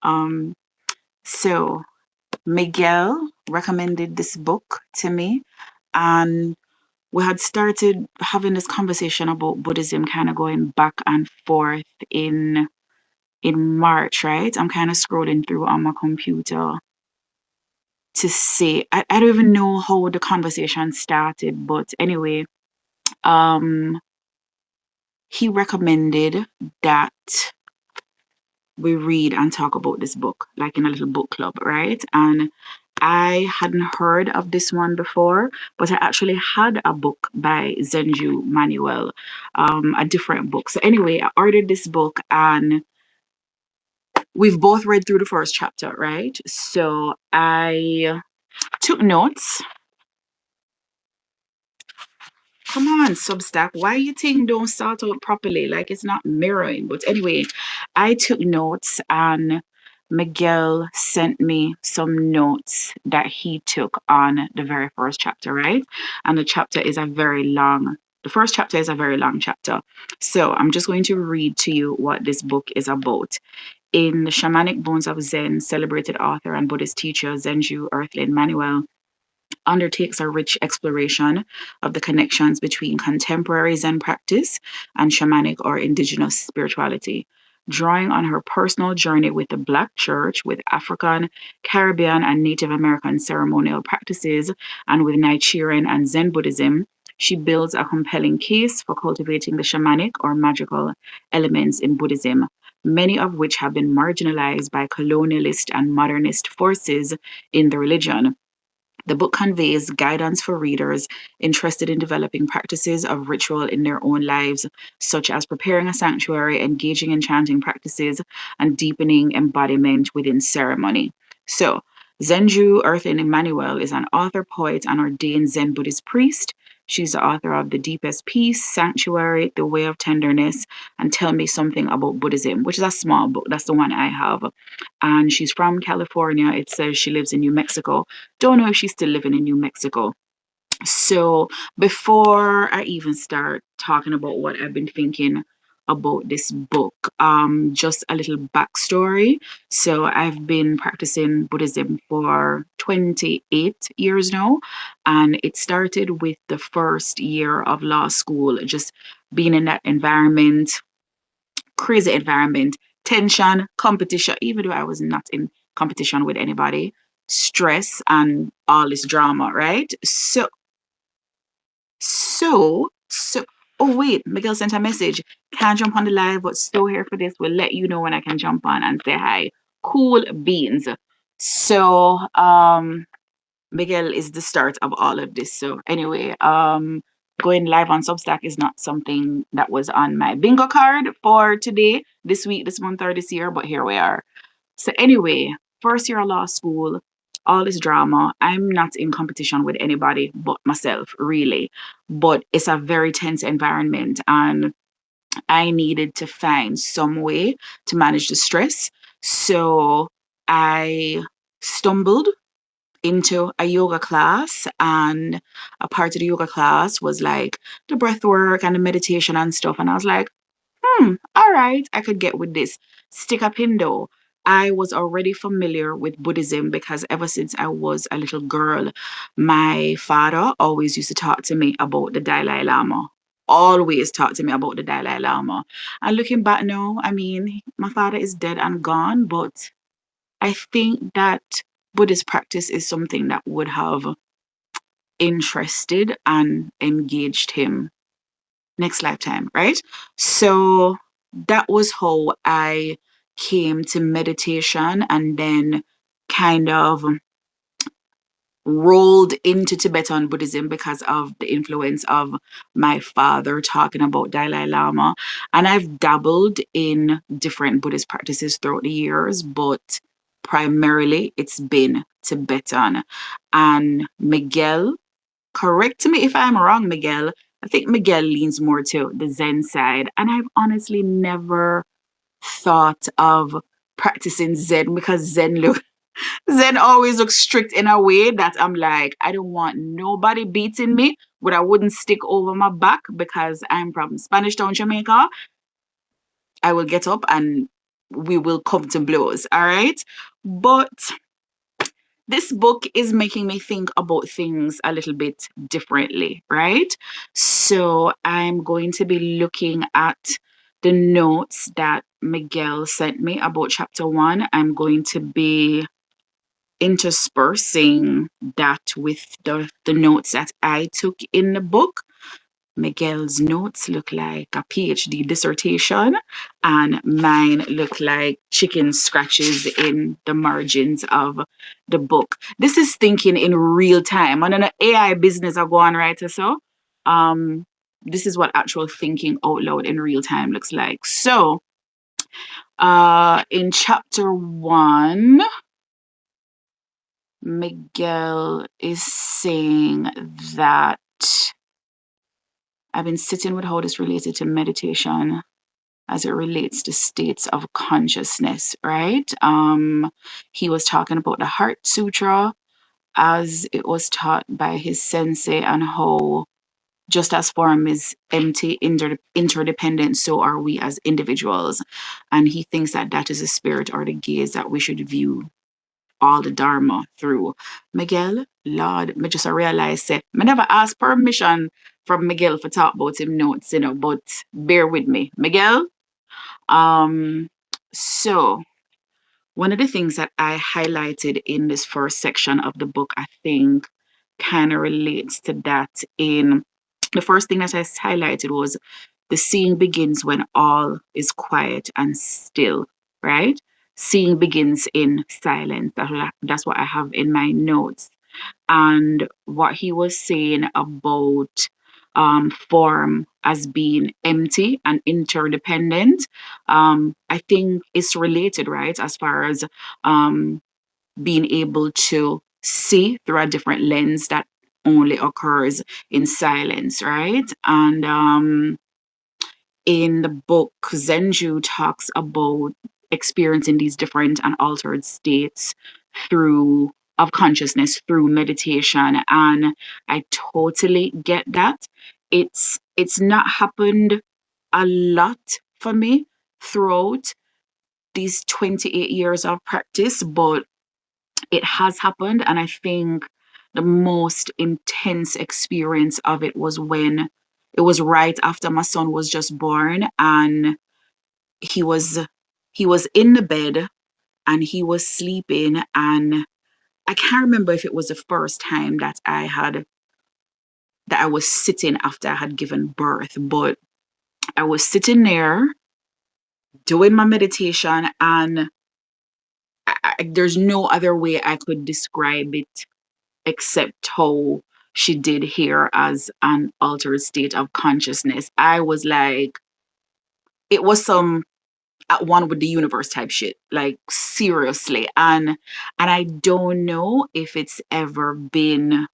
Um, so Miguel recommended this book to me, and we had started having this conversation about Buddhism, kind of going back and forth in March, right? I'm kind of scrolling through on my computer to see. I don't even know how the conversation started, but anyway, um, he recommended that we read and talk about this book, like in a little book club, right? And I hadn't heard of this one before, but I actually had a book by Zenju Manuel, a different book. So anyway, I ordered this book and we've both read through the first chapter, right? So I took notes. Come on, Substack. Why you think don't start out properly? Like it's not mirroring. But anyway, I took notes and Miguel sent me some notes that he took on the very first chapter, right? And the first chapter is a very long chapter. So I'm just going to read to you what this book is about. In the Shamanic Bones of Zen, celebrated author and Buddhist teacher Zenju Eartlyn Manuel undertakes a rich exploration of the connections between contemporary Zen practice and shamanic or indigenous spirituality. Drawing on her personal journey with the Black Church, with African, Caribbean, and Native American ceremonial practices, and with Nichiren and Zen Buddhism, she builds a compelling case for cultivating the shamanic or magical elements in Buddhism, many of which have been marginalized by colonialist and modernist forces in the religion. The book conveys guidance for readers interested in developing practices of ritual in their own lives, such as preparing a sanctuary, engaging in chanting practices, and deepening embodiment within ceremony. So, Zenju Eartlyn Manuel is an author, poet, and ordained Zen Buddhist priest. She's the author of The Deepest Peace, Sanctuary, The Way of Tenderness, and Tell Me Something About Buddhism, which is a small book. That's the one I have. And she's from California. It says she lives in New Mexico. Don't know if she's still living in New Mexico. So before I even start talking about what I've been thinking about this book, just a little backstory. So I've been practicing Buddhism for 28 years now, and it started with the first year of law school, just being in that environment, crazy environment, tension, competition, even though I was not in competition with anybody, stress and all this drama, right? So, oh wait, Miguel sent a message. Can't jump on the live, but still here for this. We'll let you know when I can jump on and say hi. Cool beans. So, Miguel is the start of all of this. So anyway, going live on Substack is not something that was on my bingo card for today, this week, this month, or this year, but here we are. So anyway, first year of law school, all this drama. I'm not in competition with anybody but myself, really. But it's a very tense environment, and I needed to find some way to manage the stress. So I stumbled into a yoga class, and a part of the yoga class was like the breath work and the meditation and stuff. And I was like, all right, I could get with this. Stick a pin though. I was already familiar with Buddhism because ever since I was a little girl, my father always used to talk to me about the Dalai Lama. Always talk to me about the Dalai Lama. And looking back now, I mean, my father is dead and gone, but I think that Buddhist practice is something that would have interested and engaged him next lifetime, right? So that was how I came to meditation, and then kind of rolled into Tibetan Buddhism because of the influence of my father talking about Dalai Lama. And I've dabbled in different Buddhist practices throughout the years, but primarily it's been Tibetan. And Miguel, correct me if I'm wrong, Miguel. I think Miguel leans more to the Zen side. And I've honestly never thought of practicing Zen because Zen always looks strict in a way that I'm like, I don't want nobody beating me with a wooden stick over my back because I'm from Spanish Town, Jamaica. I will get up and we will come to blows. All right. But this book is making me think about things a little bit differently, right? So I'm going to be looking at the notes that Miguel sent me about chapter one. I'm going to be interspersing that with the notes that I took in the book. Miguel's notes look like a PhD dissertation, and mine look like chicken scratches in the margins of the book. This is thinking in real time. On an AI business I go on right so. This is what actual thinking out loud in real time looks like. So in chapter one, Miguel is saying that I've been sitting with how this related to meditation as it relates to states of consciousness, right? He was talking about the Heart Sutra as it was taught by his sensei, and how just as form is empty, interdependent, so are we as individuals. And he thinks that that is a spirit or the gaze that we should view all the Dharma through. Miguel, Lord, me just realize say, me never ask permission from Miguel for talk about him notes, but bear with me. Miguel, um, so one of the things that I highlighted in this first section of the book, I think kind of relates to that. In the first thing that I highlighted was the seeing begins when all is quiet and still, right? Seeing begins in silence. That's what I have in my notes. And what he was saying about form as being empty and interdependent, I think it's related, right? As far as being able to see through a different lens that only occurs in silence, right? And in the book, Zenju talks about experiencing these different and altered states through of consciousness through meditation, and I totally get that. It's not happened a lot for me throughout these 28 years of practice, but it has happened. And I think the most intense experience of it was when it was right after my son was just born, and he was he was in the bed and he was sleeping, and I can't remember if it was the first time that I was sitting after I had given birth, but I was sitting there doing my meditation, and there's no other way I could describe it except how she did here as an altered state of consciousness. I was like, it was some at one with the universe type shit, like seriously. And I don't know if it's ever been,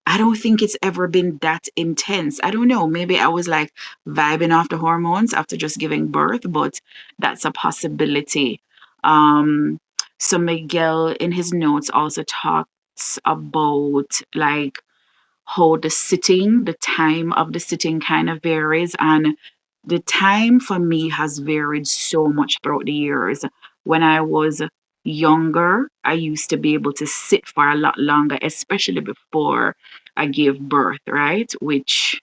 I don't think it's ever been that intense. I don't know. Maybe I was like vibing off the hormones after just giving birth, but that's a possibility. Um, so Miguel in his notes also talks about like how the time of the sitting kind of varies. And the time for me has varied so much throughout the years. When I was younger, I used to be able to sit for a lot longer, especially before I gave birth, right? Which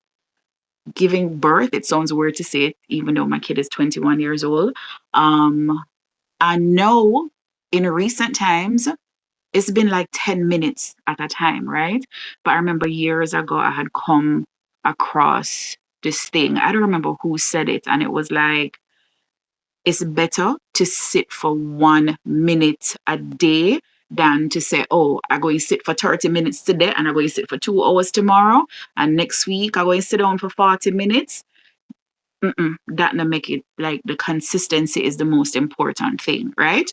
giving birth, it sounds weird to say it, even though my kid is 21 years old. I know in recent times, it's been like 10 minutes at a time, right? But I remember years ago, I had come across this thing. I don't remember who said it. And it was like, it's better to sit for 1 minute a day than to say, oh, I'm going to sit for 30 minutes today and I'm going to sit for 2 hours tomorrow. And next week, I'm going to sit down for 40 minutes. That not make it like the consistency is the most important thing, right?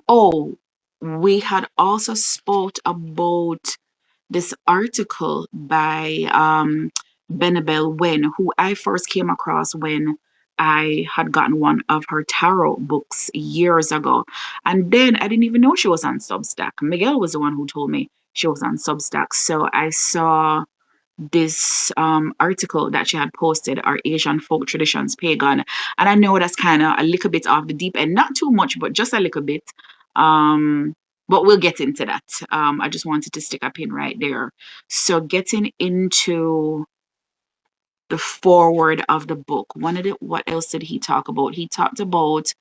Oh, we had also spoke about this article by Benabel Wen, who I first came across when I had gotten one of her tarot books years ago. And then I didn't even know she was on Substack. Miguel was the one who told me she was on Substack. So I saw this article that she had posted, Our Asian Folk Traditions Pagan. And I know that's kind of a little bit off the deep end, not too much, but just a little bit. But we'll get into that. I just wanted to stick a pin right there. So getting into the forward of the book, what else did he talk about? He talked about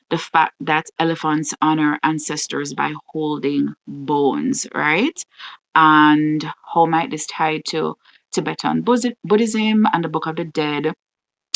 the fact that elephants honor ancestors by holding bones, right? And how might this tie to Tibetan Buddhism and the Book of the Dead,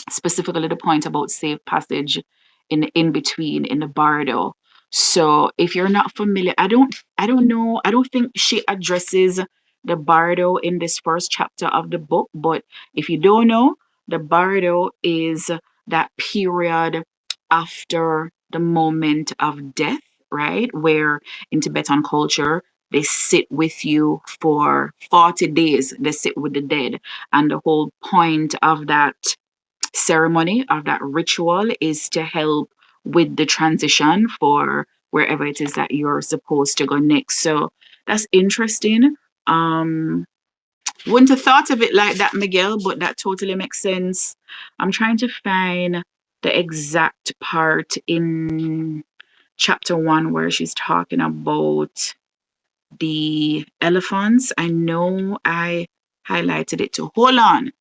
specifically the point about safe passage in the in between in the bardo. So if you're not familiar, I don't know, I don't think she addresses the bardo in this first chapter of the book, but if you don't know, the bardo is that period after the moment of death, right? Where in Tibetan culture, they sit with you for 40 days, they sit with the dead. And the whole point of that ceremony, of that ritual, is to help with the transition for wherever it is that you're supposed to go next. So that's interesting. Um, wouldn't have thought of it like that, Miguel, but that totally makes sense. I'm trying to find the exact part in chapter 1 where she's talking about the elephants. I know I highlighted it too. Hold on.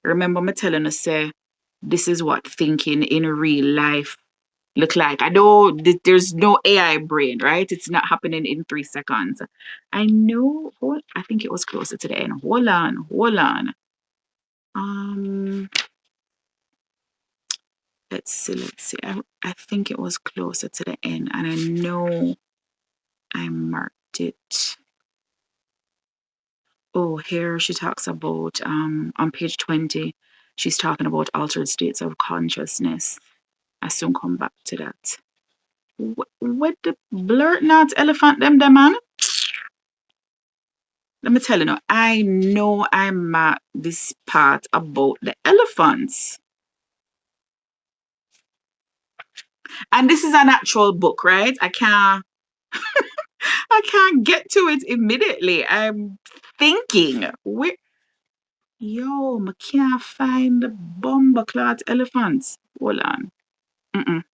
Remember me telling us, say, this is what thinking in real life look like. I know there's no AI brain, right? It's not happening in 3 seconds. I know. I think it was closer to the end. Hold on. Hold on. Um, let's see. Let's see. I think it was closer to the end, and I know I marked it. Oh, here she talks about on page 20, she's talking about altered states of consciousness. I soon come back to that. What the blurt not elephant them, man? Let me tell you now, I know I'm at this part about the elephants. And this is an actual book, right? I can't get to it immediately. I'm thinking, I can't find the bomber clot elephants. Hold on. Mm-mm.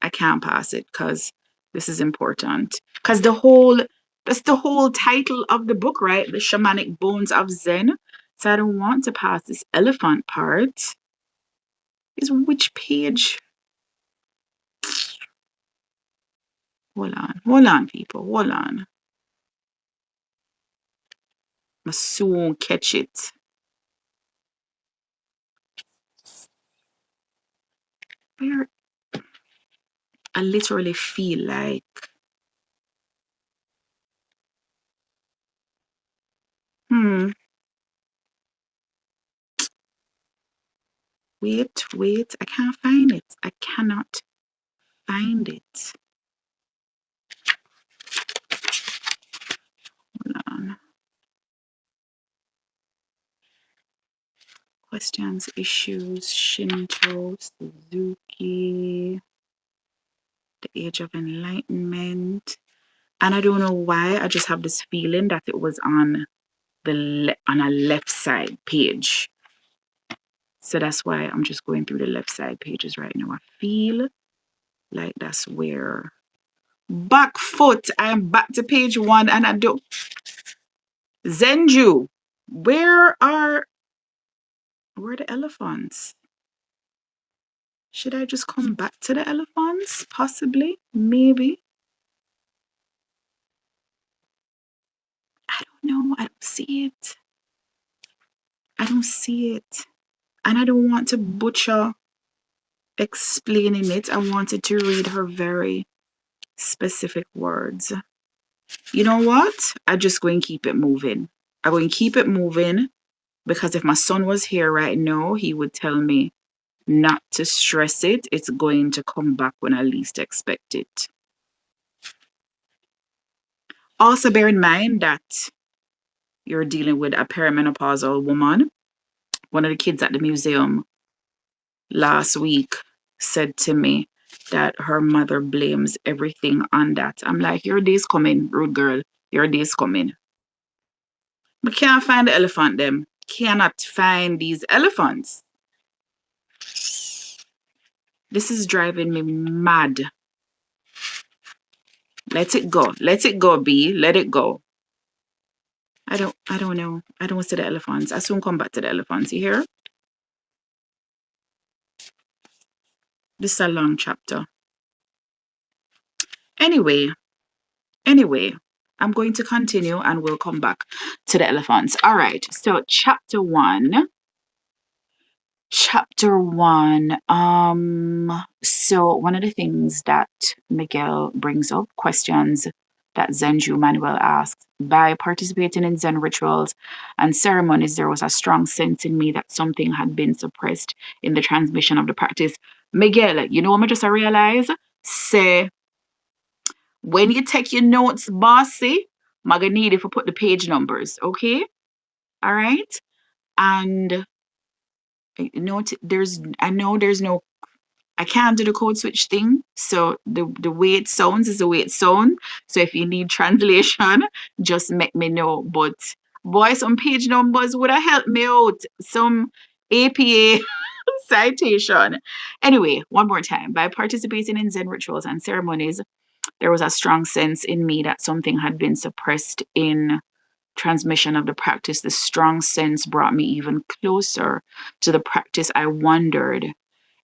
I can't pass it because this is important. Because that's the whole title of the book, right? The Shamanic Bones of Zen. So I don't want to pass this elephant part. Is which page? Hold on, people. Hold on. I'll soon catch it. Where I literally feel like wait, I can't find it. I cannot find it. Hold on. Questions, issues, Shinto, Suzuki, the Age of Enlightenment. And I don't know why, I just have this feeling that it was on on a left side page. So that's why I'm just going through the left side pages right now. I feel like that's where back foot. I'm back to page 1 and I don't. Zenju. Where are the elephants? Should I just come back to the elephants? Possibly. Maybe. I don't know. I don't see it. I don't see it. And I don't want to butcher explaining it. I wanted to read her very specific words. You know what? I'm just going to keep it moving. I'm going to keep it moving because if my son was here right now, he would tell me not to stress it. It's going to come back when I least expect it. Also, bear in mind that you're dealing with a perimenopausal woman. One of the kids at the museum last week said to me that her mother blames everything on that. I'm like, your day's coming, rude girl. Your day's coming. I can't find the elephant them. cannot find these elephants. This is driving me mad. Let it go. Let it go, B. Let it go. I don't know. I don't see the elephants. I soon come back to the elephants. You hear? This is a long chapter. Anyway, I'm going to continue and we'll come back to the elephants. All right. So chapter one. So one of the things that Miguel brings up, questions that Zenju Manuel asks, by participating in Zen rituals and ceremonies, there was a strong sense in me that something had been suppressed in the transmission of the practice. Miguel, you know what I just realize? Say, when you take your notes, bossy, I'm gonna need if you put the page numbers, okay? All right? And I know there's no I can't do the code switch thing. So the way it sounds is the way it sounds. So if you need translation, just make me know. But boy, some page numbers would have helped me out. Some APA citation. Anyway, one more time. By participating in Zen rituals and ceremonies, there was a strong sense in me that something had been suppressed in transmission of the practice. The strong sense brought me even closer to the practice. I wondered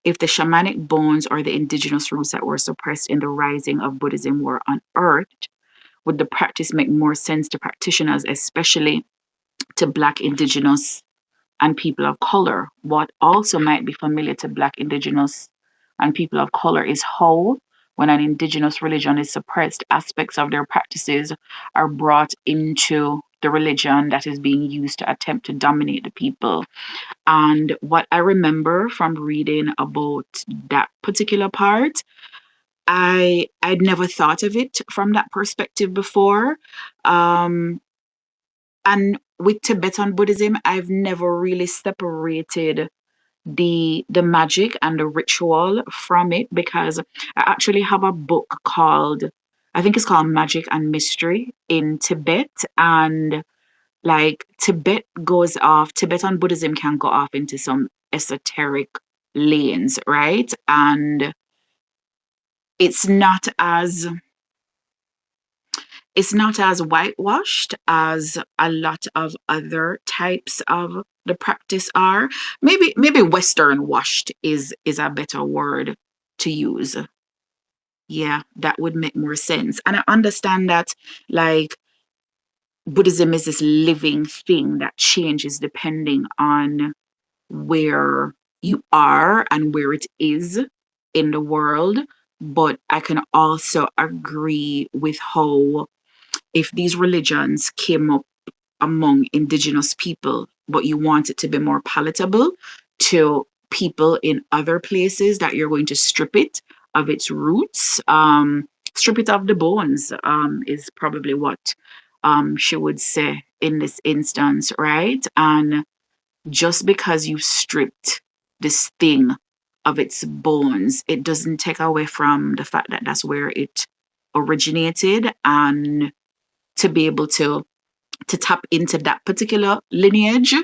if the shamanic bones or the indigenous roots that were suppressed in the rising of Buddhism were unearthed, would the practice make more sense to practitioners, especially to Black, Indigenous, and people of color? What also might be familiar to Black, Indigenous, and people of color is how, when an Indigenous religion is suppressed, aspects of their practices are brought into the religion that is being used to attempt to dominate the people. And what I remember from reading about that particular part, I'd never thought of it from that perspective before. And with Tibetan Buddhism, I've never really separated the magic and the ritual from it, because I actually have a book called, I think it's called Magic and Mystery in Tibet. And like Tibetan Buddhism can go off into some esoteric lanes, right? And it's not as it's not as whitewashed as a lot of other types of the practice are. Maybe Western washed is a better word to use. Yeah, that would make more sense. And I understand that, like, Buddhism is this living thing that changes depending on where you are and where it is in the world. But I can also agree with how, if these religions came up among indigenous people, but you want it to be more palatable to people in other places, that you're going to strip it of its roots, strip it of the bones, is probably what she would say in this instance, right? And just because you stripped this thing of its bones, it doesn't take away from the fact that that's where it originated. And to be able to tap into that particular lineage,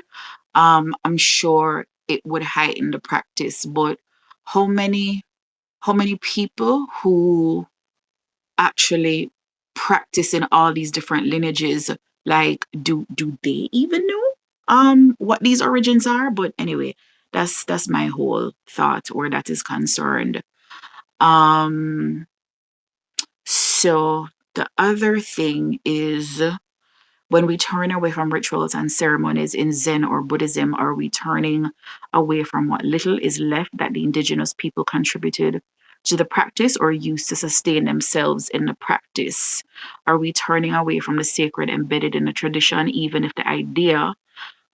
I'm sure it would heighten the practice. But how many people who actually practice in all these different lineages, like, do they even know what these origins are? But anyway, that's my whole thought where that is concerned. So the other thing is, when we turn away from rituals and ceremonies in Zen or Buddhism, are we turning away from what little is left that the indigenous people contributed to the practice or used to sustain themselves in the practice? Are we turning away from the sacred embedded in the tradition, even if the idea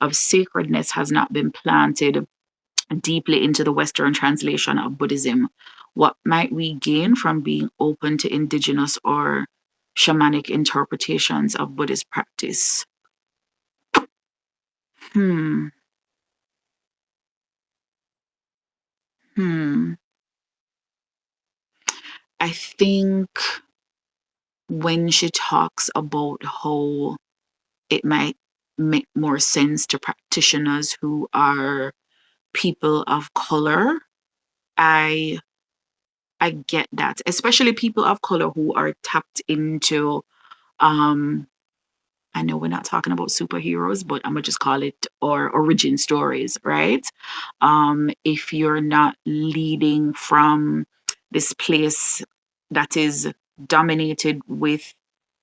of sacredness has not been planted deeply into the Western translation of Buddhism? What might we gain from being open to indigenous or shamanic interpretations of Buddhist practice? Hmm. Hmm. I think when she talks about how it might make more sense to practitioners who are people of color. I I get that, especially people of color who are tapped into um I know we're not talking about superheroes, but I'm gonna just call it or origin stories, right? If you're not leading from this place that is dominated with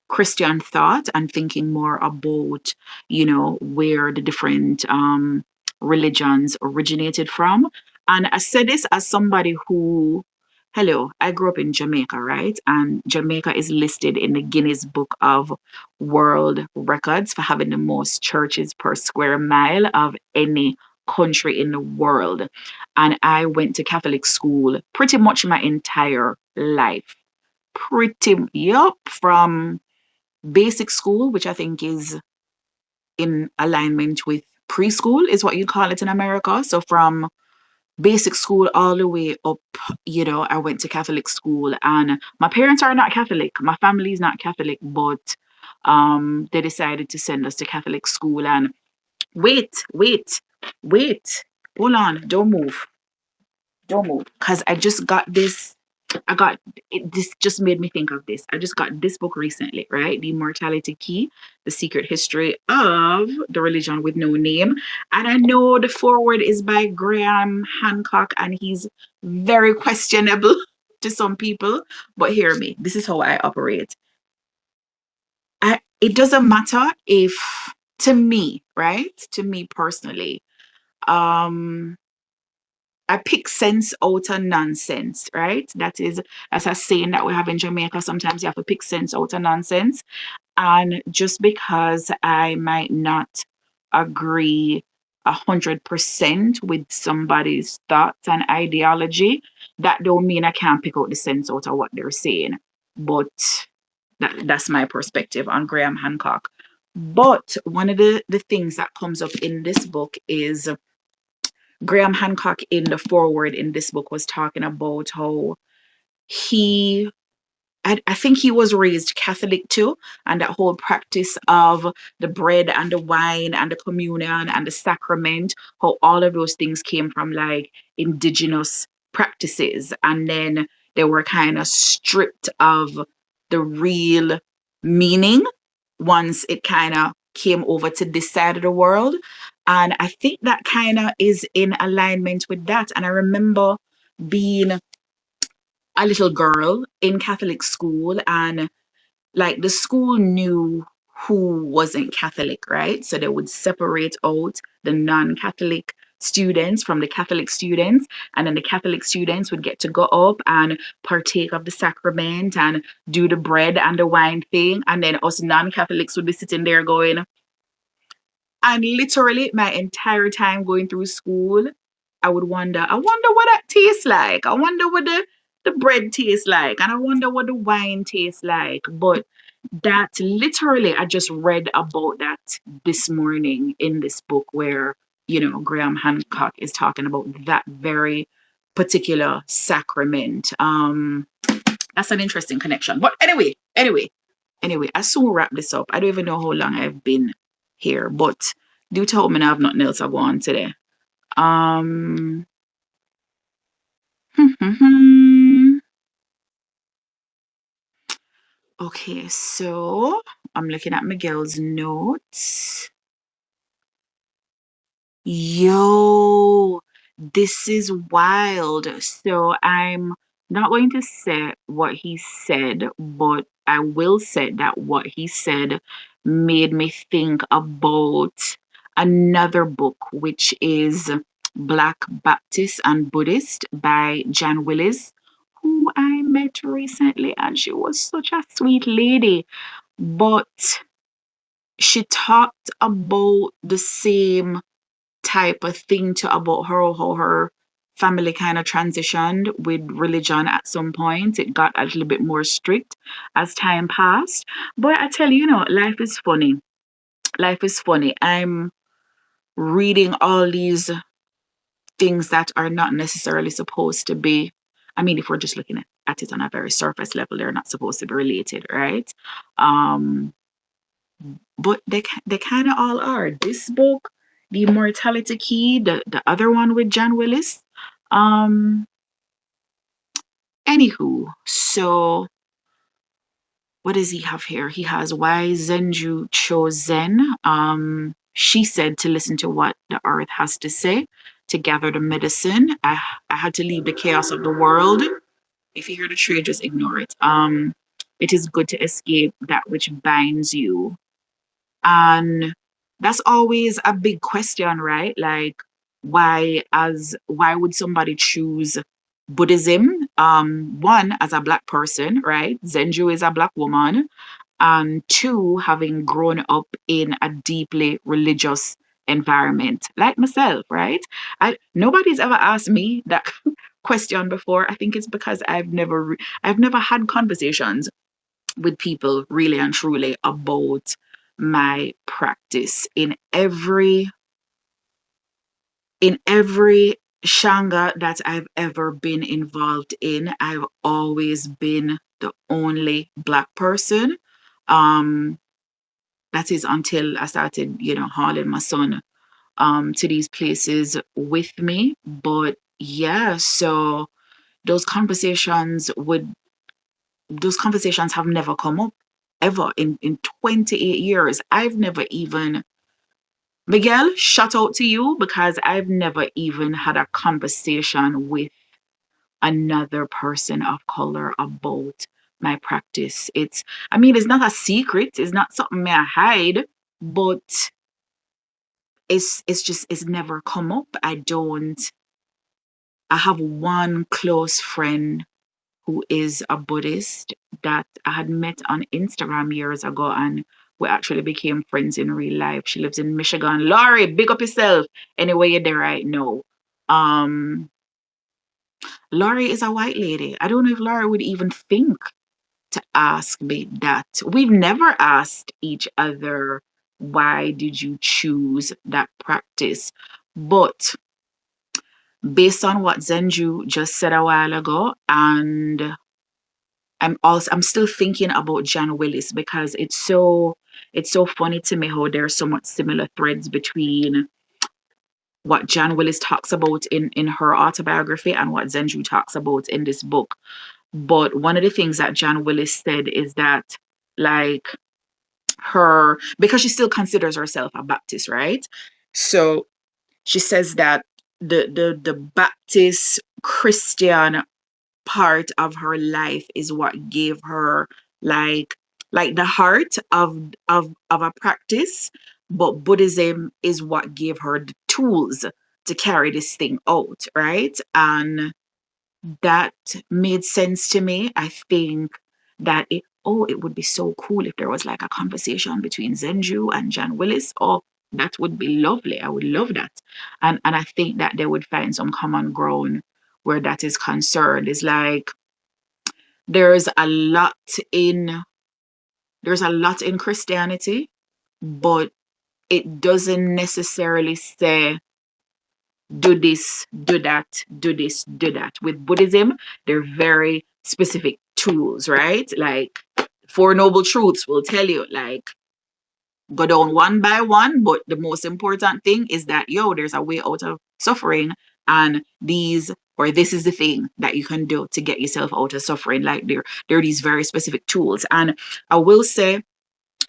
Christian thought and thinking more about, where the different religions originated from. And I said this as somebody who, hello, I grew up in Jamaica, right? And Jamaica is listed in the Guinness Book of World Records for having the most churches per square mile of any country in the world. And I went to Catholic school pretty much my entire life. Yep, from basic school, which I think is in alignment with preschool, is what you call it in America. So from basic school all the way up, I went to Catholic school, and my parents are not Catholic. My family is not Catholic, but they decided to send us to Catholic school. And wait, hold on, don't move, because I just got this. This just made me think of this. I just got this book recently, right? The Immortality Key, The Secret History of the Religion with No Name. And I know the foreword is by Graham Hancock, and he's very questionable to some people. But hear me, this is how I operate. It doesn't matter if, to me, right? To me personally, um, I pick sense out of nonsense, right? That is, as a saying that we have in Jamaica, sometimes you have to pick sense out of nonsense. And just because I might not agree 100% with somebody's thoughts and ideology, that don't mean I can't pick out the sense out of what they're saying. But that's my perspective on Graham Hancock. But one of the things that comes up in this book is Graham Hancock in the foreword in this book was talking about how he I think he was raised Catholic too, and that whole practice of the bread and the wine and the communion and the sacrament, how all of those things came from like indigenous practices. And then they were kind of stripped of the real meaning once it kind of came over to this side of the world. And I think that kind of is in alignment with that. And I remember being a little girl in Catholic school, and like the school knew who wasn't Catholic, right? So they would separate out the non-Catholic students from the Catholic students, and then the Catholic students would get to go up and partake of the sacrament and do the bread and the wine thing, and then us non-Catholics would be sitting there going, and literally my entire time going through school, I wonder what that tastes like. I wonder what the bread tastes like. And I wonder what the wine tastes like. But that literally, I just read about that this morning in this book where, Graham Hancock is talking about that very particular sacrament. That's an interesting connection. But anyway, I soon wrap this up. I don't even know how long I've been here, but due to how I have nothing else to go on today. Um, okay, so I'm looking at Miguel's notes. Yo, this is wild. So I'm not going to say what he said, but I will say that what he said made me think about another book, which is Black Baptist and Buddhist by Jan Willis, who I met recently, and she was such a sweet lady. But she talked about the same type of thing to about how her family kind of transitioned with religion at some point. It got a little bit more strict as time passed. But I tell you, life is funny. Life is funny. I'm reading all these things that are not necessarily supposed to be. I mean, if we're just looking at it on a very surface level, they're not supposed to be related, right? Um, but they kind of all are. This book, The Immortality Key, the other one with John Willis. Um, Anywho, so what does he have here? He has Why Zenju Chose Zen. She said to listen to what the earth has to say, to gather the medicine. I had to leave the chaos of the world. If you hear the tree, just ignore it. It is good to escape that which binds you. And that's always a big question, right? Like, why would somebody choose Buddhism? One, as a black person, right? Zenju is a black woman. And two, having grown up in a deeply religious environment, like myself, right? Nobody's ever asked me that question before. I think it's because I've never had conversations with people really and truly about my practice in every shanga that I've ever been involved in. I've always been the only black person. um that is until I started, hauling my son to these places with me. But yeah, so those conversations have never come up ever in 28 years. I've never even, Miguel, shout out to you, because I've never even had a conversation with another person of color about my practice. I mean, it's not a secret, it's not something I hide, but it's never come up. I have one close friend who is a Buddhist that I had met on Instagram years ago, and we actually became friends in real life. She lives in Michigan. Laurie, big up yourself. Anyway, you're there right now. Um, Laurie is a white lady. I don't know if Laurie would even think to ask me that. We've never asked each other, why did you choose that practice? But based on what Zenju just said a while ago, and I'm still thinking about John Willis, because it's so funny to me how there's so much similar threads between what John Willis talks about in her autobiography and what Zenju talks about in this book. But one of the things that John Willis said is that, like, because she still considers herself a Baptist, right? So she says that the Baptist Christian part of her life is what gave her, like the heart of a practice, but Buddhism is what gave her the tools to carry this thing out, right? And that made sense to me. I think that it would be so cool if there was like a conversation between Zenju and John Willis. Oh, that would be lovely. I would love that. And I think that they would find some common ground where that is concerned. It's like there's a lot in there's a lot in Christianity, but it doesn't necessarily say do this, do that, do this, do that. With Buddhism, they're very specific tools, right? Like, Four Noble Truths will tell you, like, go down one by one, but the most important thing is that, there's a way out of suffering, and this is the thing that you can do to get yourself out of suffering. Like, there are these very specific tools. And I will say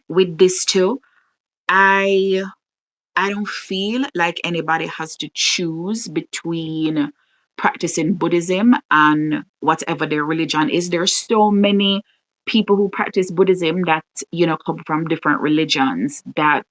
with this too, I I don't feel like anybody has to choose between practicing Buddhism and whatever their religion is. There's so many people who practice Buddhism that, come from different religions, that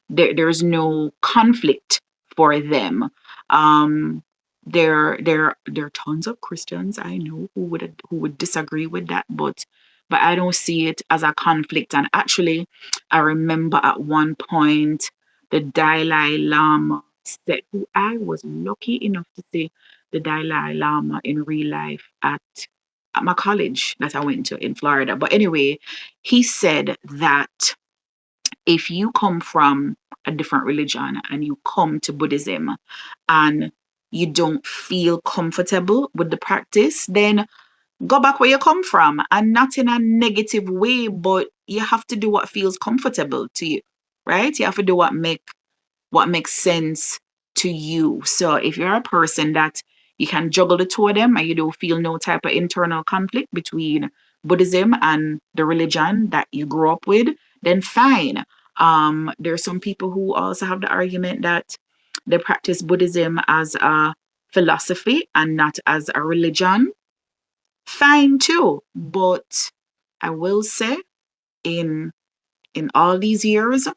there's no conflict for them. Um, there are tons of Christians I know who would disagree with that, but I don't see it as a conflict. And actually, I remember at one point the Dalai Lama said, who I was lucky enough to see the Dalai Lama in real life at my college that I went to in Florida. But anyway, he said that if you come from a different religion and you come to Buddhism and you don't feel comfortable with the practice, then go back where you come from, and not in a negative way, but you have to do what feels comfortable to you, right? You have to do what makes sense to you. So if you're a person that you can juggle the two of them and you don't feel no type of internal conflict between Buddhism and the religion that you grew up with, then fine. There's some people who also have the argument that they practice Buddhism as a philosophy and not as a religion. Fine too. But I will say in all these years,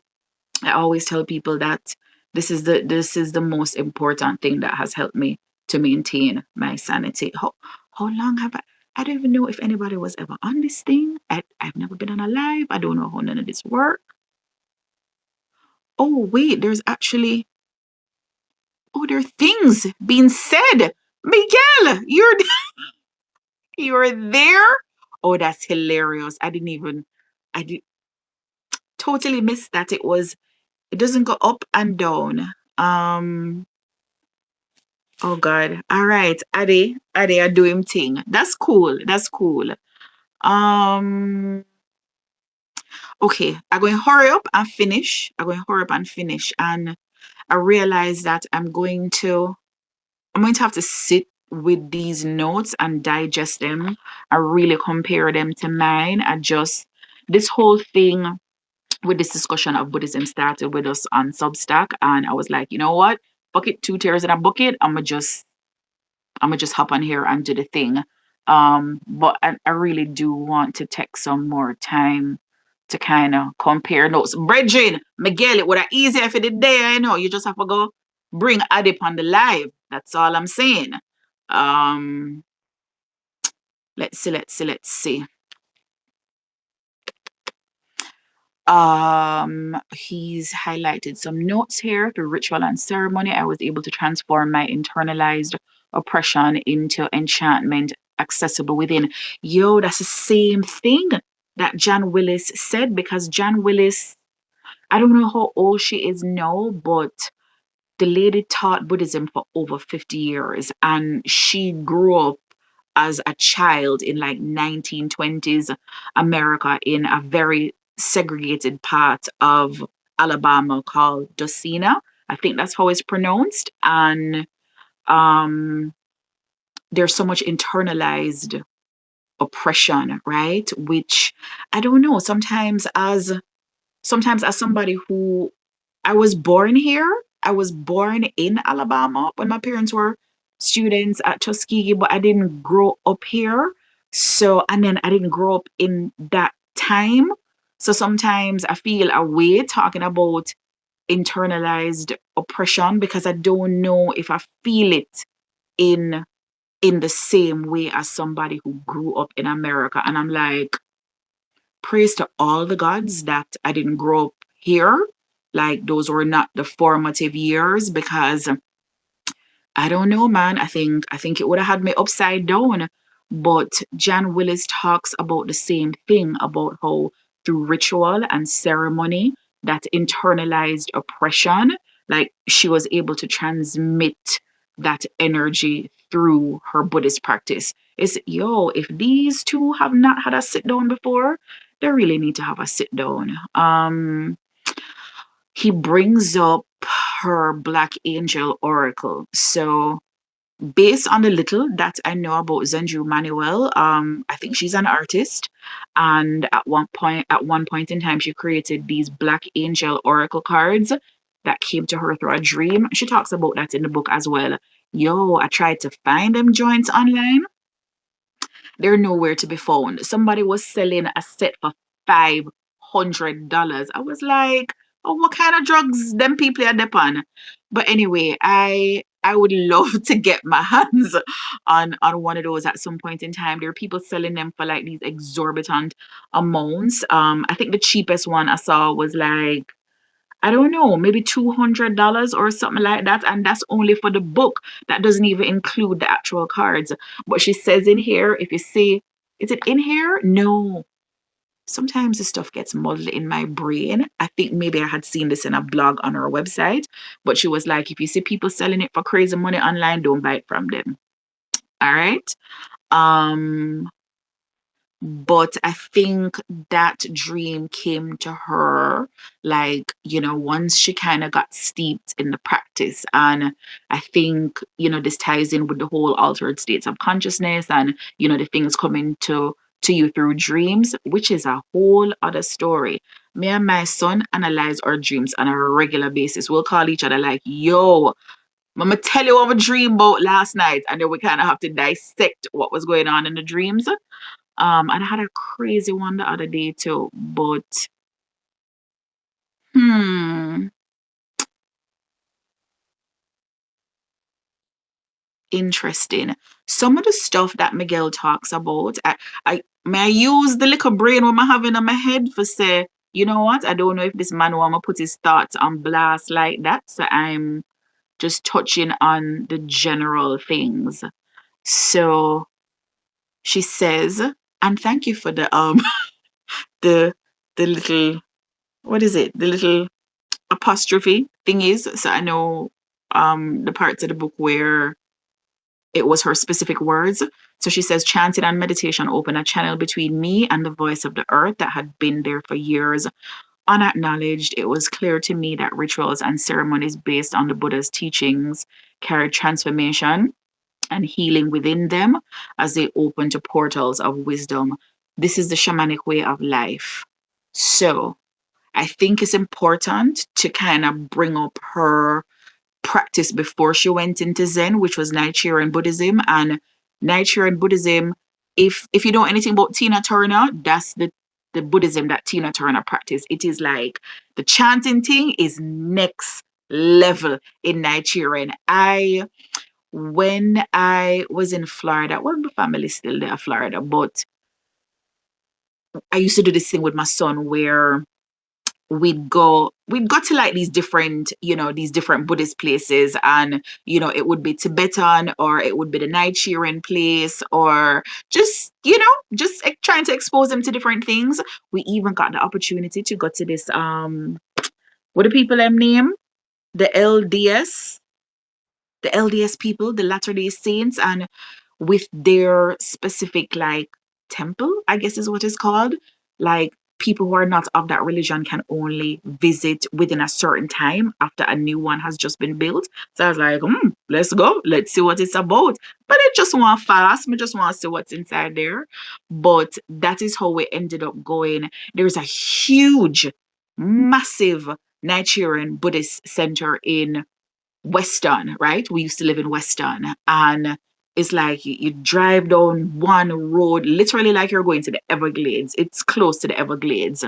I always tell people that this is the most important thing that has helped me to maintain my sanity. How long have I don't even know if anybody was ever on this thing. I've never been on a live. I don't know how none of this work. Oh wait, there are things being said. Miguel, you're there. Oh, that's hilarious. I did totally miss that it doesn't go up and down. Oh God. All right. Ade are doing thing. That's cool. That's cool. Um okay. I'm going to hurry up and finish. And I realize that I'm going to have to sit with these notes and digest them and really compare them to mine. I just this whole thing with this discussion of Buddhism started with us on Substack, and I was like, you know what? Bucket two tears in a bucket. I'm gonna just hop on here and do the thing. But I really do want to take some more time to kind of compare notes. Bridging, Miguel, it would have easier if it did there, you just have to go bring Adip on the live. That's all I'm saying. Um, let's see. He's highlighted some notes here. Through ritual and ceremony, I was able to transform my internalized oppression into enchantment accessible within. Yo, that's the same thing that Jan Willis said, because Jan Willis, I don't know how old she is now, but the lady taught Buddhism for over 50 years, and she grew up as a child in like 1920s America in a very segregated part of Alabama called Docena. I think that's how it's pronounced. And um, there's so much internalized oppression, right? Which I don't know. Sometimes as somebody who I was born here. I was born in Alabama when my parents were students at Tuskegee, but I didn't grow up here. So, and then I didn't grow up in that time. So sometimes I feel a way talking about internalized oppression because I don't know if I feel it in in the same way as somebody who grew up in America. And I'm like, praise to all the gods that I didn't grow up here. Like those were not the formative years, because I don't know, man. I think it would have had me upside down. But Jan Willis talks about the same thing, about how through ritual and ceremony, that internalized oppression, like she was able to transmit that energy through her Buddhist practice. Is yo, if these two have not had a sit down before, they really need to have a sit down. He brings up her Black Angel Oracle. So based on the little that I know about Zenju Manuel, I think she's an artist, and at one point in time, she created these Black Angel Oracle cards that came to her through a dream. She talks about that in the book as well. Yo, I tried to find them joints online. They're nowhere to be found. Somebody was selling a set for $500. I was like, oh, what kind of drugs them people are on? But anyway, I would love to get my hands on one of those at some point in time. There are people selling them for like these exorbitant amounts. I think the cheapest one I saw was like, I don't know, maybe $200 or something like that. And that's only for the book. That doesn't even include the actual cards. But she says in here, if you see, is it in here? No. Sometimes the stuff gets muddled in my brain. I think maybe I had seen this in a blog on her website. But she was like, if you see people selling it for crazy money online, don't buy it from them. All right. Um, But I think that dream came to her, like, once she kind of got steeped in the practice. And I think, this ties in with the whole altered states of consciousness and, the things coming to you through dreams, which is a whole other story. Me and my son analyze our dreams on a regular basis. We'll call each other like, yo, Mama tell you what I dream about last night. And then we kind of have to dissect what was going on in the dreams. And I had a crazy one the other day too, but hmm, interesting. Some of the stuff that Miguel talks about, I may I use the little brain what I have in my head for say, you know what? I don't know if this man want to put his thoughts on blast like that. So I'm just touching on the general things. So she says, and thank you for the the the little, what is it? The little apostrophe thing is, so I know the parts of the book where it was her specific words. So she says, chanting and meditation opened a channel between me and the voice of the earth that had been there for years. Unacknowledged, it was clear to me that rituals and ceremonies based on the Buddha's teachings carried transformation and healing within them as they open to portals of wisdom. This is the shamanic way of life. So I think it's important to kind of bring up her practice before she went into Zen, which was Nichiren Buddhism. And Nichiren Buddhism, if you know anything about Tina Turner, that's the Buddhism that Tina Turner practiced. It is like the chanting thing is next level in Nichiren. When I was in Florida, well, my family's still there, Florida, but I used to do this thing with my son where we'd go to like these different Buddhist places, and it would be Tibetan, or it would be the Nichiren place, or just trying to expose them to different things. We even got the opportunity to go to this what do people name, the LDS people, the Latter Day Saints, and with their specific like temple, I guess is what it's called. Like, people who are not of that religion can only visit within a certain time after a new one has just been built. So I was like, let's go. Let's see what it's about. But I just want fast. I just want to see what's inside there. But that is how we ended up going. There's a huge, massive Nigerian Buddhist center in Weston, right? We used to live in Weston, and it's like you drive down one road, literally like you're going to the Everglades. It's close to the Everglades.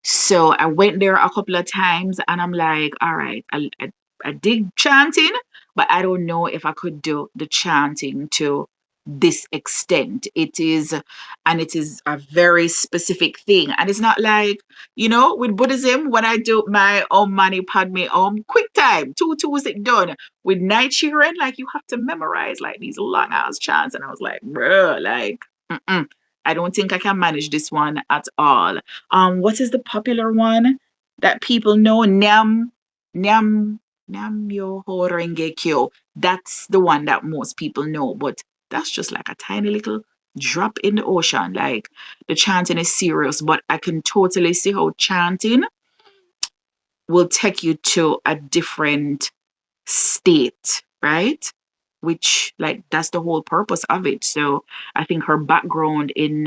So I went there a couple of times, and I'm like, all right, I dig chanting, but I don't know if I could do the chanting to this extent. It is a very specific thing. And it's not like, with Buddhism, when I do my Om Mani Padme Om, quick time, two is it done. With Nichiren, like, you have to memorize like these long ass chants. And I was like, bruh, like, I don't think I can manage this one at all. What is the popular one that people know? Nyam Myoho Renge Kyo. That's the one that most people know, but that's just like a tiny little drop in the ocean. Like, the chanting is serious, but I can totally see how chanting will take you to a different state, right? Which, like, that's the whole purpose of it. So I think her background in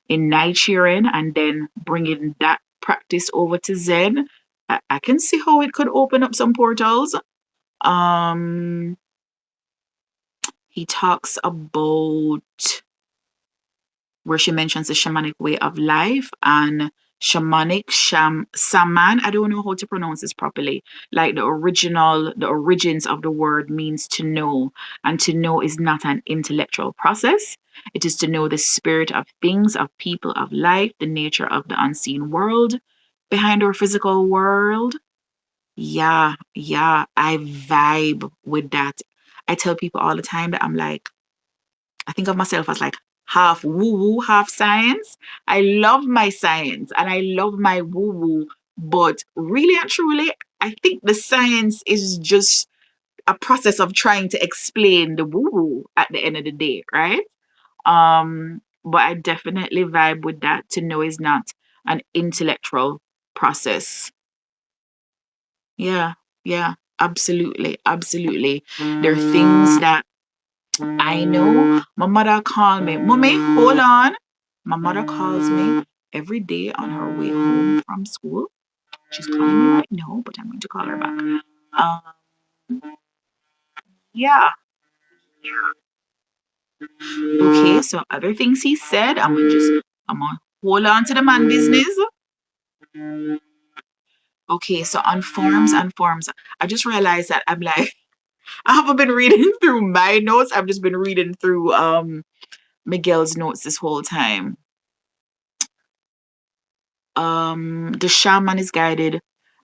Nichiren, and then bringing that practice over to Zen, I can see how it could open up some portals. Um, he talks about where she mentions the shamanic way of life and saman. I don't know how to pronounce this properly. Like, the origins of the word means to know, and to know is not an intellectual process. It is to know the spirit of things, of people, of life, the nature of the unseen world behind our physical world. Yeah, yeah, I vibe with that. I tell people all the time that I'm like, I think of myself as like half woo woo, half science. I love my science and I love my woo woo, but really and truly, I think the science is just a process of trying to explain the woo woo at the end of the day, right? but I definitely vibe with that. To know is not an intellectual process. Yeah, yeah, absolutely, absolutely. There are things that I know. My mother called me, Mommy, hold on. My mother calls me every day on her way home from school. She's calling me right now, but I'm going to call her back. Yeah. Okay, so other things he said, I'm gonna hold on to the man business. Okay, so on forms and forms, I just realized that I'm like, I haven't been reading through my notes. I've just been reading through Miguel's notes this whole time. The shaman is guided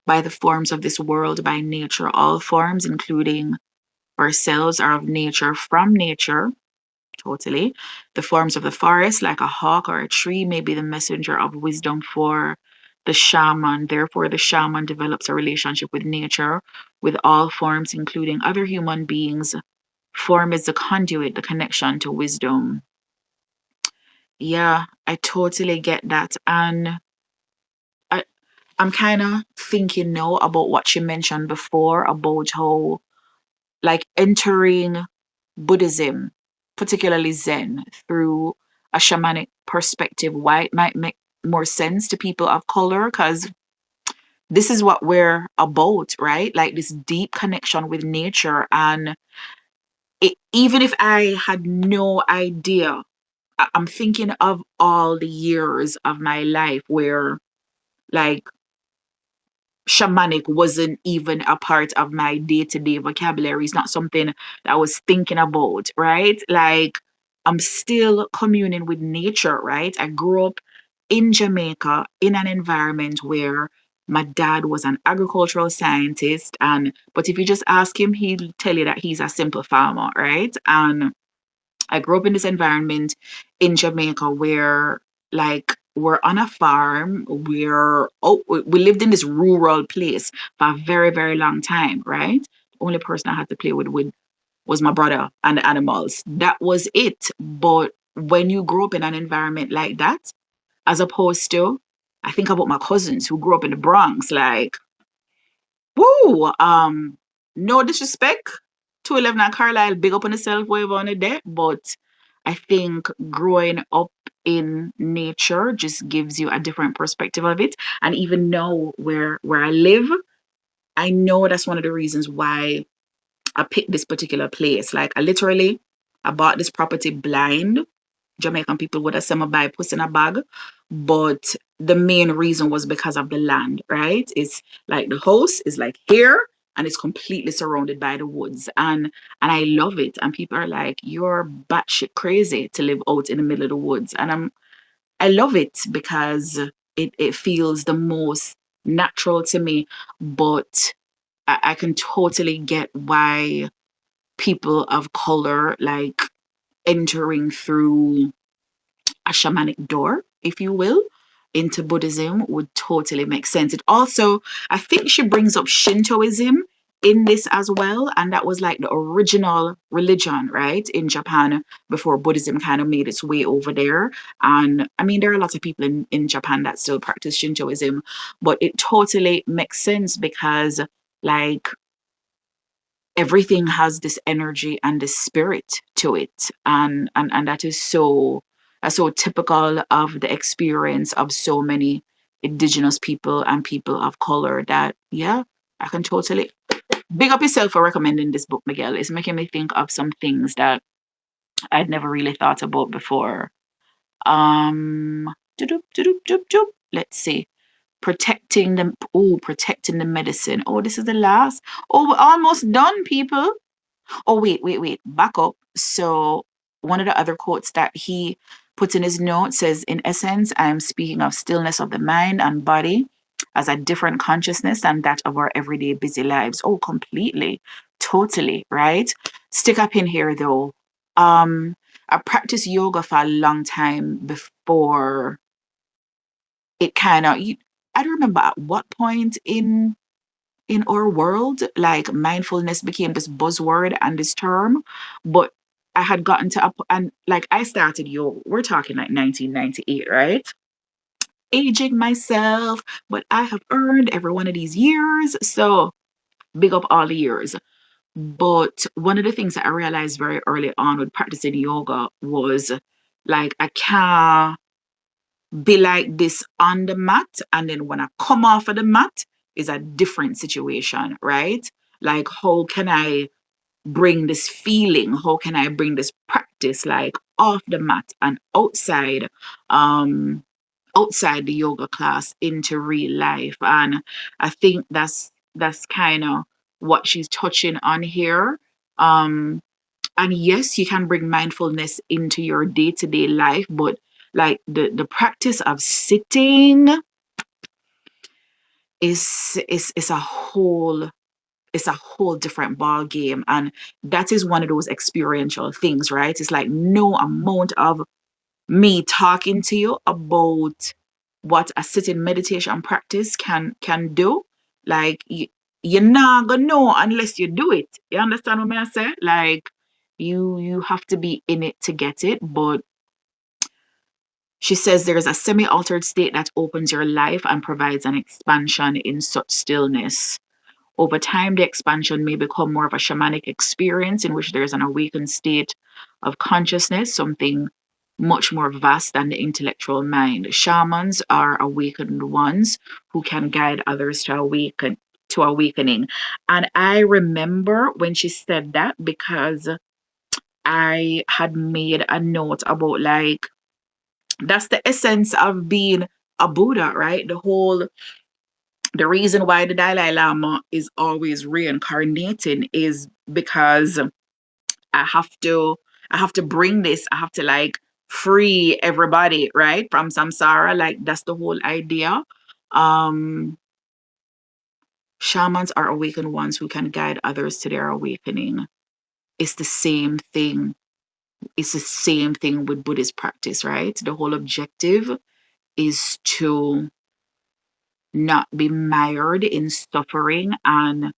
by the forms of this world, by nature. All forms, including ourselves, are of nature, from nature. Totally. The forms of the forest, like a hawk or a tree, may be the messenger of wisdom for the shaman. Therefore, the shaman develops a relationship with nature, with all forms, including other human beings. Form is the conduit, the connection to wisdom. Yeah, I totally get that. And I, I'm kind of thinking now about what you mentioned before about how, like, entering Buddhism, particularly Zen, through a shamanic perspective, why it might make more sense to people of color, because this is what we're about, right? Like this deep connection with nature. And even if I had no idea, I'm thinking of all the years of my life where, like, shamanic wasn't even a part of my day-to-day vocabulary. It's not something that I was thinking about, right? Like, I'm still communing with nature, right? I grew up in Jamaica in an environment where my dad was an agricultural scientist, and but if you just ask him, he'll tell you that he's a simple farmer, right? And I grew up in this environment in Jamaica where, like, we're on a farm. We lived in this rural place for a very, very long time, right? The only person I had to play with was my brother and the animals. That was it. But when you grow up in an environment like that, as opposed to, I think about my cousins who grew up in the Bronx, like, woo, no disrespect to 11 and Carlisle, big up on yourself, whatever on the day. But I think growing up in nature just gives you a different perspective of it. And even now where I live, I know that's one of the reasons why I picked this particular place. Like I bought this property blind. Jamaican people would have said, buy puss in a bag. But the main reason was because of the land, right? It's like the house is like here and it's completely surrounded by the woods. And I love it. And people are like, you're batshit crazy to live out in the middle of the woods. And I love it because it feels the most natural to me. But I can totally get why people of color, like, entering through a shamanic door, if you will, into Buddhism would totally make sense. It also, I think she brings up Shintoism in this as well. And that was like the original religion, right, in Japan before Buddhism kind of made its way over there. And I mean, there are lots of people in Japan that still practice Shintoism, but it totally makes sense because, like, everything has this energy and this spirit to it, and that is so, that's so typical of the experience of so many indigenous people and people of color that, yeah, I can totally big up yourself for recommending this book, Miguel. It's making me think of some things that I'd never really thought about before. Doop, doop, doop, doop. Let's see. Protecting the medicine. Oh, this is the last. Oh, we're almost done, people. Oh, wait. Back up. So, one of the other quotes that he puts in his note says, in essence, I am speaking of stillness of the mind and body as a different consciousness than that of our everyday busy lives. Oh, completely. Totally, right? Stick up in here though. I practiced yoga for a long time before it kind of, I don't remember at what point in our world, like, mindfulness became this buzzword and this term. But I had gotten to up and like I started yoga. We're talking like 1998, right? Aging myself, but I have earned every one of these years. So big up all the years. But one of the things that I realized very early on with practicing yoga was like I can't be like this on the mat, and then when I come off of the mat is a different situation, right? Like how can I bring this feeling? How can I bring this practice like off the mat and um outside the yoga class into real life? And I think that's kind of what she's touching on here. Um and yes, you can bring mindfulness into your day-to-day life, but like the practice of sitting is a whole different ball game, and that is one of those experiential things, right? It's like no amount of me talking to you about what a sitting meditation practice can do, like you're not gonna know unless you do it. You understand what I say? Like you have to be in it to get it. But she says there is a semi-altered state that opens your life and provides an expansion in such stillness. Over time, the expansion may become more of a shamanic experience in which there is an awakened state of consciousness, something much more vast than the intellectual mind. Shamans are awakened ones who can guide others to awakening. And I remember when she said that because I had made a note about like that's the essence of being a Buddha, right? The reason why the Dalai Lama is always reincarnating is because I have to I have to bring this, I have to like free everybody, right? From samsara. Like that's the whole idea. Um Shamans are awakened ones who can guide others to their awakening. It's the same thing. It's the same thing with Buddhist practice, right? The whole objective is to not be mired in suffering. And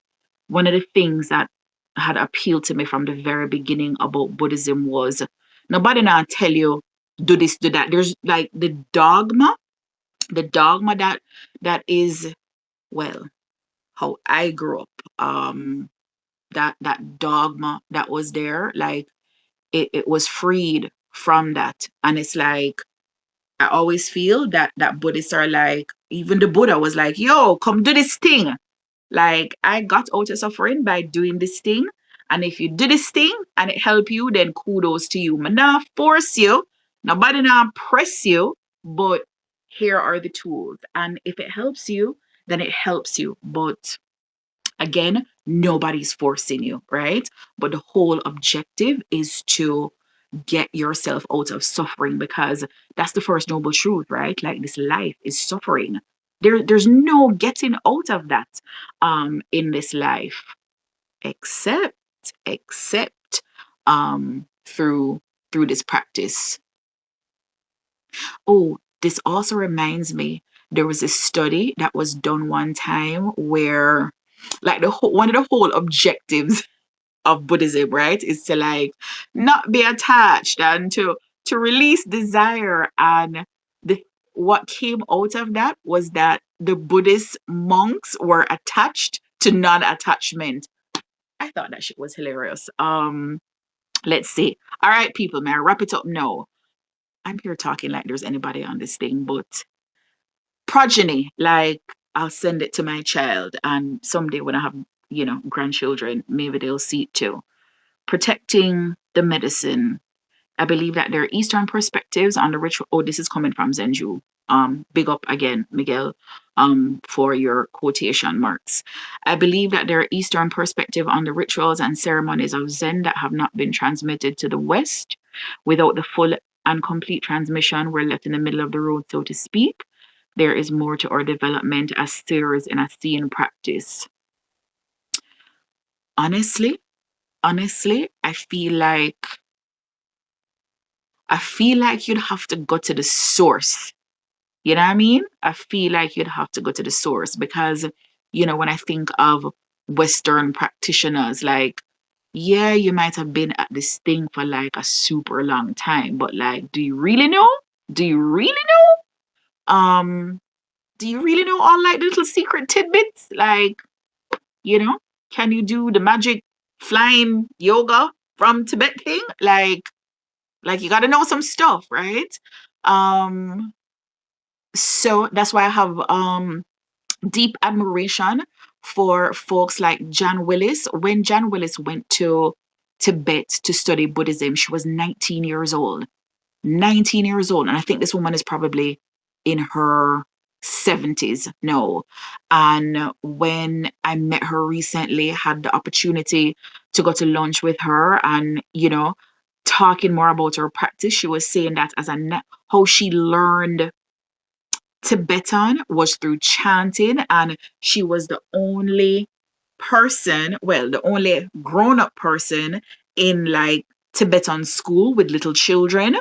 one of the things that had appealed to me from the very beginning about Buddhism was nobody now tell you do this, do that. There's like the dogma that is, well, how I grew up. That dogma that was there, like it was freed from that. And it's like I always feel that Buddhists are like, even the Buddha was like, yo, come do this thing. Like I got out of suffering by doing this thing. And if you do this thing and it help you, then kudos to you. I'm not force you. Nobody not press you, but here are the tools. And if it helps you, then it helps you. But again, nobody's forcing you, right? But the whole objective is to get yourself out of suffering, because that's the first noble truth, right? Like this life is suffering. There's no getting out of that in this life, except except through this practice. Oh, this also reminds me, there was a study that was done one time where like one of the whole objectives of Buddhism, right, is to like not be attached and to release desire. And the what came out of that was that the Buddhist monks were attached to non-attachment. I thought that shit was hilarious. Let's see. All right, people, may I wrap it up now? I'm here talking like there's anybody on this thing, but progeny, like I'll send it to my child, and someday when I have, grandchildren, maybe they'll see it too. Protecting the medicine. I believe that there are Eastern perspectives on the ritual. Oh, this is coming from Zenju. Big up again, Miguel, for your quotation marks. I believe that there are Eastern perspective on the rituals and ceremonies of Zen that have not been transmitted to the West. Without the full and complete transmission, we're left in the middle of the road, so to speak. There is more to our development as seers in a seeing practice. Honestly, I feel like you'd have to go to the source. You know what I mean? I feel like you'd have to go to the source because, when I think of Western practitioners, like yeah, you might have been at this thing for like a super long time, but like, do you really know? Do you really know? Do you really know all like the little secret tidbits? Like, you know, can you do the magic flying yoga from Tibet thing? Like you got to know some stuff, right? Um, so that's why I have deep admiration for folks like Jan Willis. When Jan Willis went to Tibet to study Buddhism, she was 19 years old. 19 years old. And I think this woman is probably in her 70s no. And when I met her recently, had the opportunity to go to lunch with her and, talking more about her practice, she was saying that how she learned Tibetan was through chanting, and she was the only person, well, the only grown up person in like Tibetan school with little children,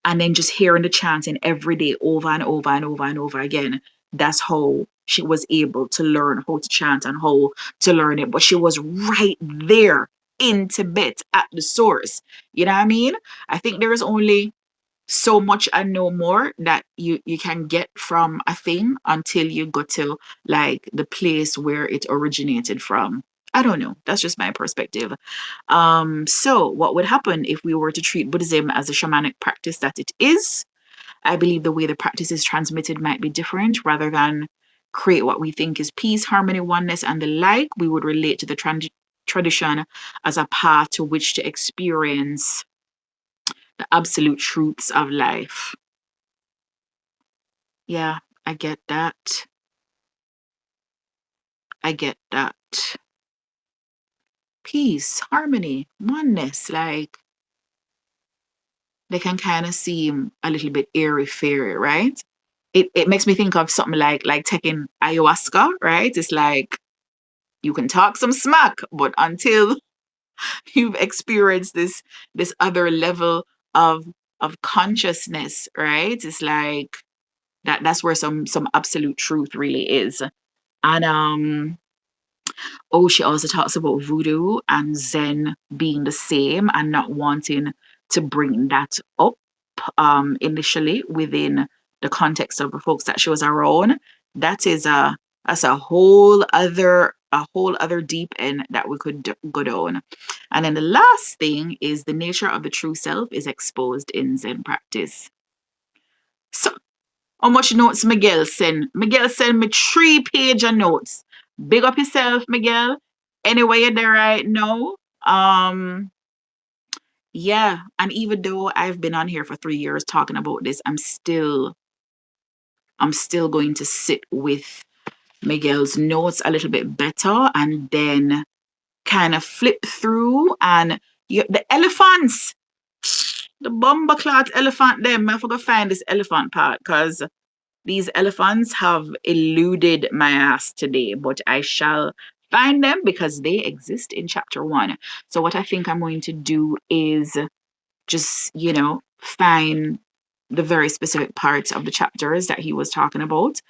and then just hearing the chanting every day over and over and over and over again. That's how she was able to learn how to chant and how to learn it. But she was right there in Tibet at the source. You know what I mean? I think there is only so much and no more that you can get from a thing until you go to like the place where it originated from. I don't know. That's just my perspective. So what would happen if we were to treat Buddhism as a shamanic practice that it is? I believe the way the practice is transmitted might be different. Rather than create what we think is peace, harmony, oneness, and the like, we would relate to the tradition as a path to which to experience the absolute truths of life. Yeah, I get that. I get that. Peace, harmony, oneness, like they can kind of seem a little bit airy fairy, right? It makes me think of something like taking ayahuasca, right? It's like you can talk some smack, but until you've experienced this other level of consciousness, right? It's like that's where some absolute truth really is. And she also talks about voodoo and Zen being the same and not wanting to bring that up initially within the context of the folks that she was around. That's a whole other deep end that we could go down. And then the last thing is the nature of the true self is exposed in Zen practice. So how much notes Miguel send? Miguel send me 3 page of notes. Big up yourself, Miguel. Anyway, you're there right now. Yeah, and even though I've been on here for 3 years talking about this, I'm still going to sit with Miguel's notes a little bit better and then kind of flip through and the elephants, the bomber clot elephant them. I forgot to find this elephant part because these elephants have eluded my ass today, but I shall find them because they exist in chapter 1. So what I think I'm going to do is just, find the very specific parts of the chapters that he was talking about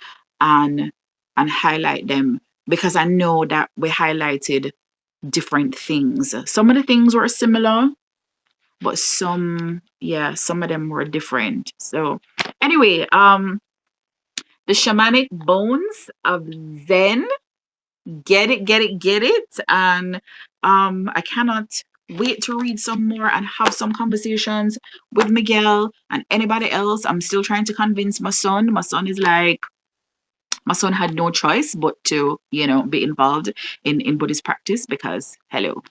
and highlight them because I know that we highlighted different things. Some of the things were similar, but some of them were different. So anyway, the Shamanic Bones of Zen. Get it, get it, get it. And I cannot wait to read some more and have some conversations with Miguel and anybody else. I'm still trying to convince my son. My son had no choice but to, be involved in Buddhist practice because, hello,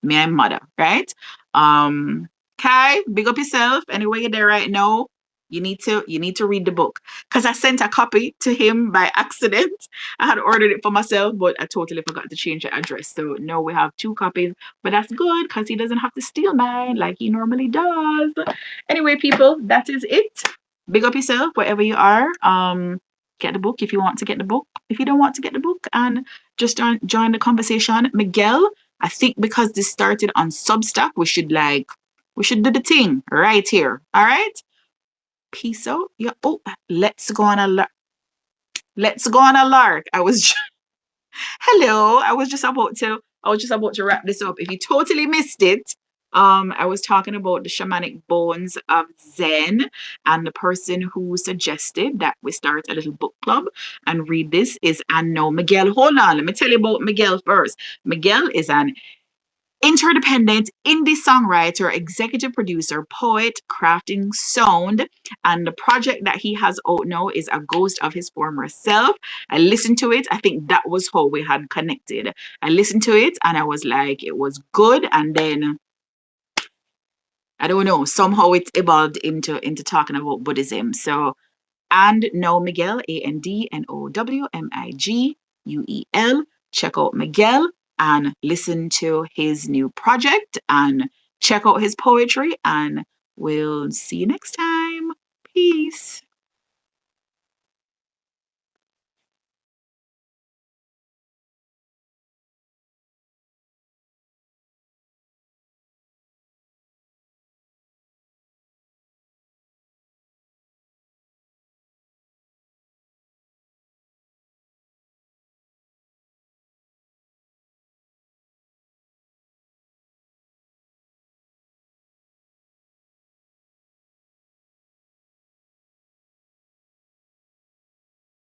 me and mother, right? Kai, big up yourself. Anyway, you're there right now. You need to read the book. Because I sent a copy to him by accident. I had ordered it for myself, but I totally forgot to change the address. So now we have 2 copies. But that's good because he doesn't have to steal mine like he normally does. Anyway, people, that is it. Big up yourself wherever you are. Get the book if you want to get the book. If you don't want to get the book and just join the conversation. Miguel, I think because this started on Substack, we should do the thing right here. All right. Peace out. Yeah. Oh, let's go on a lark. Let's go on a lark. Hello. I was just I was just about to wrap this up. If you totally missed it, I was talking about the Shamanic Bones of Zen, and the person who suggested that we start a little book club and read this is Anno Miguel. Hold on, let me tell you about Miguel first. Miguel is an interdependent indie songwriter, executive producer, poet, crafting sound, and the project that he has out now is A Ghost of His Former Self. I listened to it. I think that was how we had connected. I listened to it and I was like, it was good, and then I don't know, somehow it evolved into talking about Buddhism. So, and now Miguel, ANDNOWMIGUEL. Check out Miguel and listen to his new project and check out his poetry, and we'll see you next time. Peace.